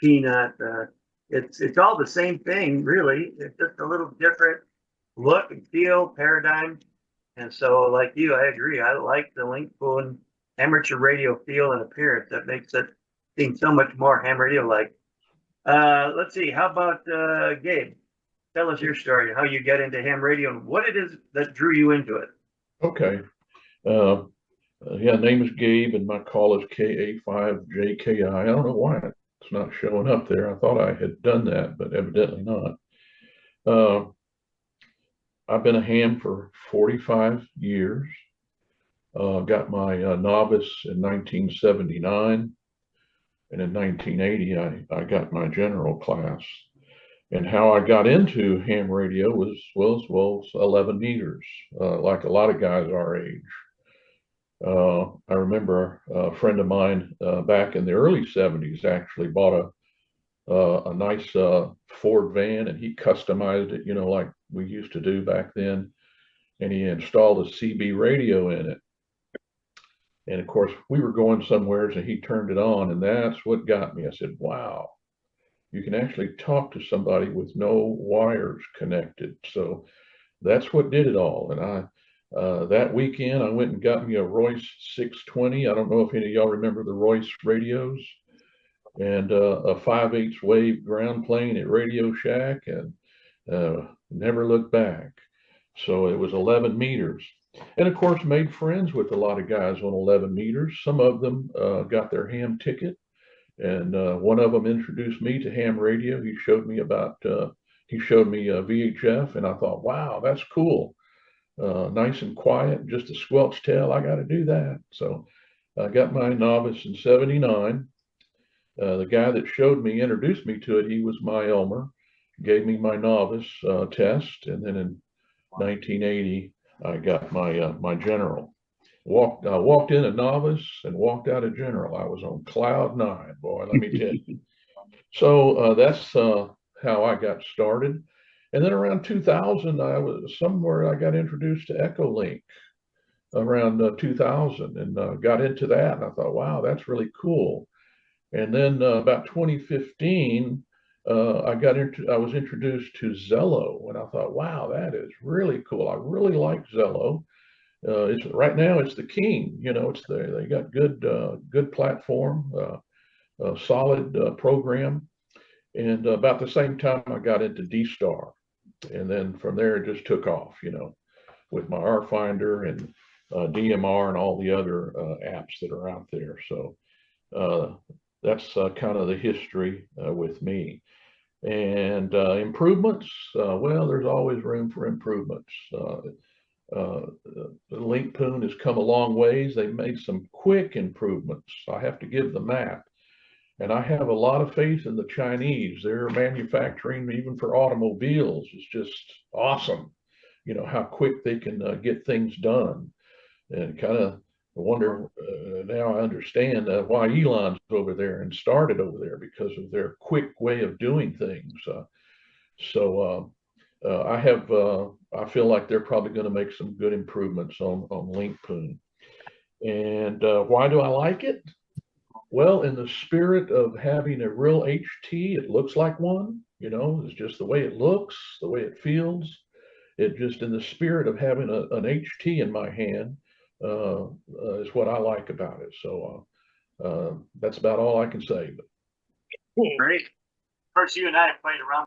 peanut. It's all the same thing, really. It's just a little different look and feel, paradigm. And so, like you, I agree. I like the Linkpoon amateur radio feel and appearance. That makes it seem so much more ham radio like. Let's see. How about Gabe? Tell us your story, how you get into ham radio and what it is that drew you into it. Okay. Yeah, name is Gabe, and my call is KA5JKI. I don't know why it's not showing up there. I thought I had done that, but evidently not. Uh, I've been a ham for 45 years. Got my novice in 1979, and in 1980, I got my general class. And how I got into ham radio was 11 meters, like a lot of guys our age. I remember a friend of mine back in the early 70s actually bought a nice Ford van, and he customized it, like we used to do back then. And he installed a CB radio in it. And of course, we were going somewhere, and he turned it on, and that's what got me. I said, wow, you can actually talk to somebody with no wires connected. So that's what did it all. And that weekend, I went and got me a Royce 620. I don't know if any of y'all remember the Royce radios, and a 5/8 wave ground plane at Radio Shack, and never looked back. So it was 11 meters. And of course, made friends with a lot of guys on 11 meters. Some of them got their ham ticket, and one of them introduced me to ham radio. He showed me VHF, and I thought, wow, that's cool. Nice and quiet, just a squelch tail. I got to do that. So I got my novice in 79. The guy that showed me, introduced me to it, he was my Elmer, gave me my novice test, and then in 1980, I got my general. Walked in a novice and walked out a general. I was on cloud nine, boy, let me tell you. So that's how I got started. And then around 2000, I got introduced to Echolink around 2000, and got into that. And I thought, wow, that's really cool. And then about 2015, I was introduced to Zello, and I thought, wow, that is really cool. I really like Zello. Right now it's the king. They got good platform, solid program. And about the same time, I got into D-Star, and then from there it just took off. With my R Finder and DMR and all the other apps that are out there. So that's kind of the history with me. And improvements, well, there's always room for improvements. Linkpoon has come a long ways. They've made some quick improvements. I have to give them that. And I have a lot of faith in the Chinese. Their manufacturing, even for automobiles, is just awesome. How quick they can get things done. And kind of wonder, now I understand why Elon's over there and started over there, because of their quick way of doing things. I feel like they're probably going to make some good improvements on Linkpoon. And why do I like it? Well, in the spirit of having a real HT, it looks like one, it's just the way it looks, the way it feels. It just, in the spirit of having an HT in my hand, is what I like about it. So that's about all I can say. Great. Of course, you and I have played around